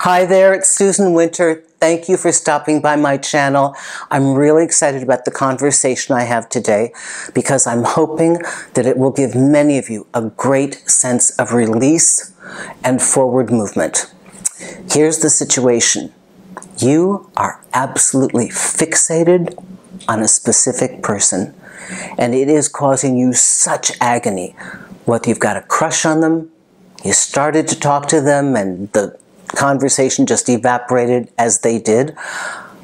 Hi there, it's Susan Winter. Thank you for stopping by my channel. I'm really excited about the conversation I have today because I'm hoping that it will give many of you a great sense of release and forward movement. Here's the situation. You are absolutely fixated on a specific person, and it is causing you such agony. Whether you've got a crush on them, you started to talk to them, and the conversation just evaporated as they did,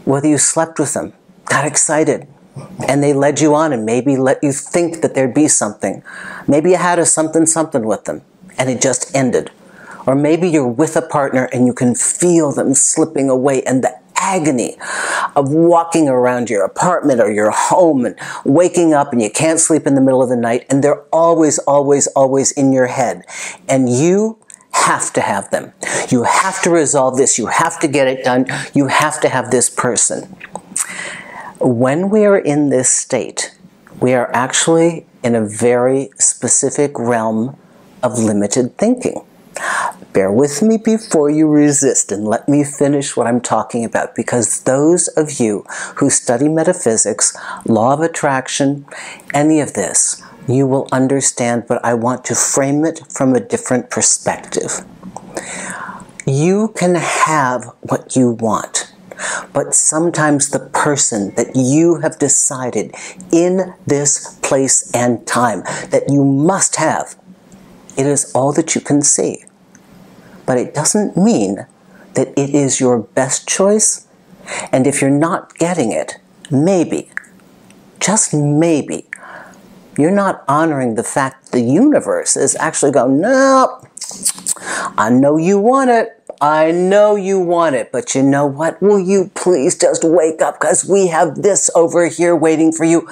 whether you slept with them, got excited, and they led you on and maybe let you think that there'd be something. Maybe you had a something with them, and it just ended. Or maybe you're with a partner and you can feel them slipping away, and the agony of walking around your apartment or your home and waking up and you can't sleep in the middle of the night, and they're always in your head. And you have to have them. You have to resolve this. You have to get it done. You have to have this person. When we are in this state, we are actually in a very specific realm of limited thinking. Bear with me before you resist and let me finish what I'm talking about, because those of you who study metaphysics, law of attraction, any of this, you will understand, but I want to frame it from a different perspective. You can have what you want, but sometimes the person that you have decided in this place and time that you must have, it is all that you can see. But it doesn't mean that it is your best choice. And if you're not getting it, maybe, just maybe, you're not honoring the fact that the universe is actually going, no, I know you want it. I know you want it, but you know what? Will you please just wake up, because we have this over here waiting for you,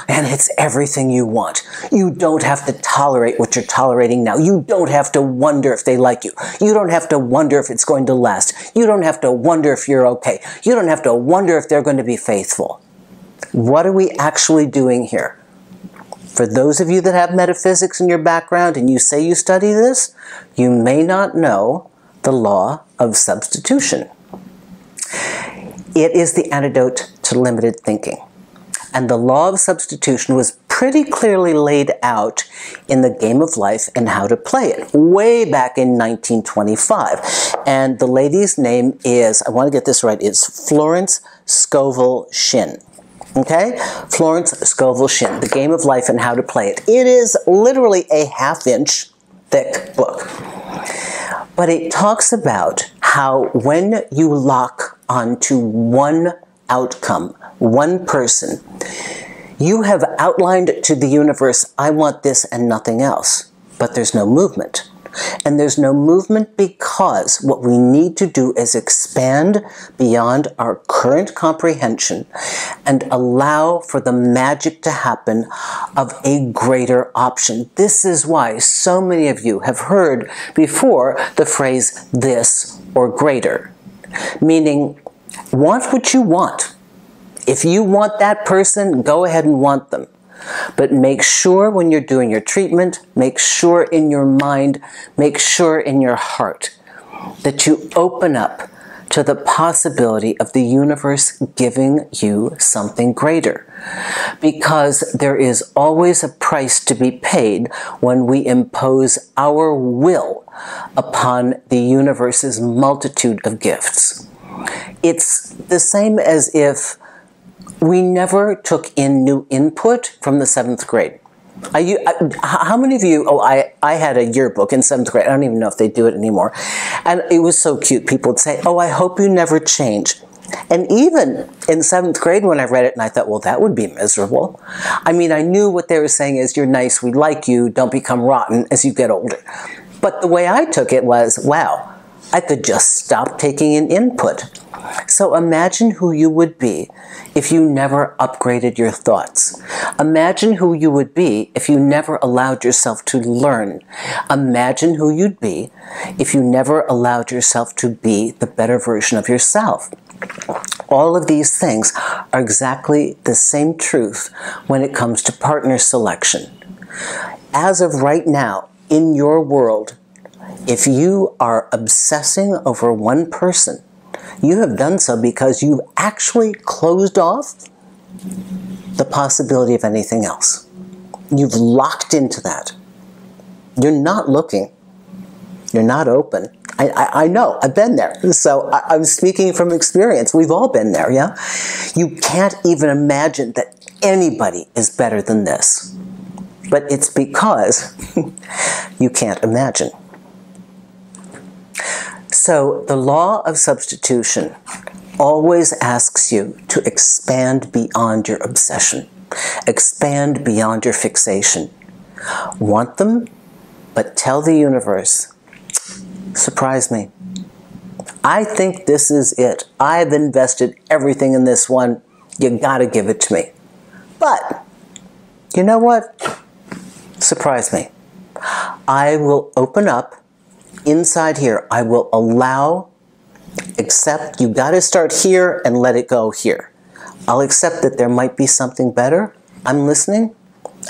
and it's everything you want. You don't have to tolerate what you're tolerating now. You don't have to wonder if they like you. You don't have to wonder if it's going to last. You don't have to wonder if you're okay. You don't have to wonder if they're going to be faithful. What are we actually doing here? For those of you that have metaphysics in your background and you say you study this, you may not know the law of substitution. It is the antidote to limited thinking. And the law of substitution was pretty clearly laid out in The Game of Life and How to Play It, way back in 1925. And the lady's name is, I want to get this right, it's Florence Scovel Shinn. Okay? Florence Scovel Shinn, The Game of Life and How to Play It. It is literally a half-inch thick book. But it talks about how when you lock onto one outcome, one person, you have outlined to the universe, I want this and nothing else. But there's no movement. And there's no movement because what we need to do is expand beyond our current comprehension and allow for the magic to happen of a greater option. This is why so many of you have heard before the phrase this or greater, meaning want what you want. If you want that person, go ahead and want them. But make sure when you're doing your treatment, make sure in your mind, make sure in your heart that you open up to the possibility of the universe giving you something greater. Because there is always a price to be paid when we impose our will upon the universe's multitude of gifts. It's the same as if we never took in new input from the 7th grade. How many of you, I had a yearbook in 7th grade. I don't even know if they do it anymore. And it was so cute. People would say, oh, I hope you never change. And even in 7th grade when I read it, and I thought, well, that would be miserable. I mean, I knew what they were saying is, you're nice, we like you, don't become rotten as you get older. But the way I took it was, wow, I could just stop taking in input. So imagine who you would be if you never upgraded your thoughts. Imagine who you would be if you never allowed yourself to learn. Imagine who you'd be if you never allowed yourself to be the better version of yourself. All of these things are exactly the same truth when it comes to partner selection. As of right now, in your world, If you are obsessing over one person, you have done so because you've actually closed off the possibility of anything else. You've locked into that. You're not looking. You're not open. I know, I've been there. So I'm speaking from experience. We've all been there, yeah? You can't even imagine that anybody is better than this. But it's because you can't imagine. So the law of substitution always asks you to expand beyond your obsession. Expand beyond your fixation. Want them, but tell the universe, surprise me. I think this is it. I've invested everything in this one. You gotta give it to me. But, you know what? Surprise me. I will open up inside here. I will allow, accept, you gotta start here and let it go here. I'll accept that there might be something better. I'm listening.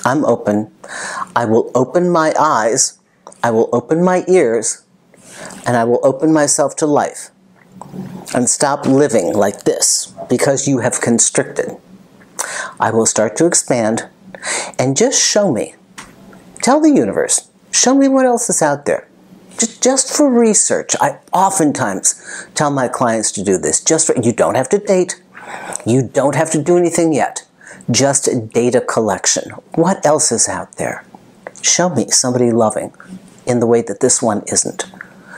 I'm open. I will open my eyes. I will open my ears. And I will open myself to life. And stop living like this because you have constricted. I will start to expand and just show me. Tell the universe. Show me what else is out there. Just for research. I oftentimes tell my clients to do this. You don't have to date. You don't have to do anything yet. Just data collection. What else is out there? Show me somebody loving in the way that this one isn't.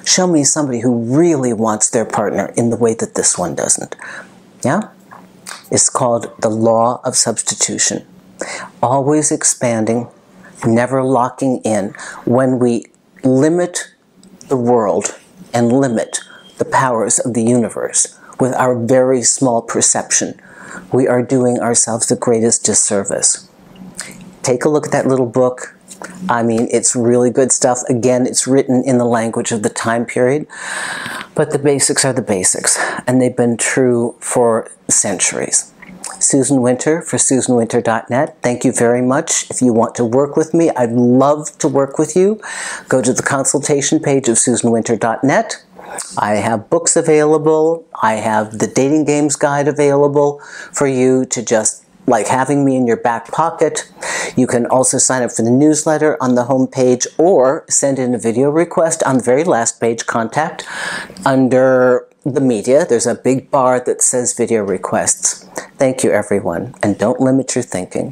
Show me somebody who really wants their partner in the way that this one doesn't. Yeah? It's called the law of substitution. Always expanding, never locking in. When we limit the world and limit the powers of the universe with our very small perception, we are doing ourselves the greatest disservice. Take a look at that little book. I mean, it's really good stuff. Again, it's written in the language of the time period, but the basics are the basics, and they've been true for centuries. Susan Winter for SusanWinter.net. Thank you very much. If you want to work with me, I'd love to work with you. Go to the consultation page of SusanWinter.net. I have books available. I have the dating games guide available for you to just like having me in your back pocket. You can also sign up for the newsletter on the home page or send in a video request on the very last page, contact. Under the media, there's a big bar that says video requests. Thank you, everyone, and don't limit your thinking.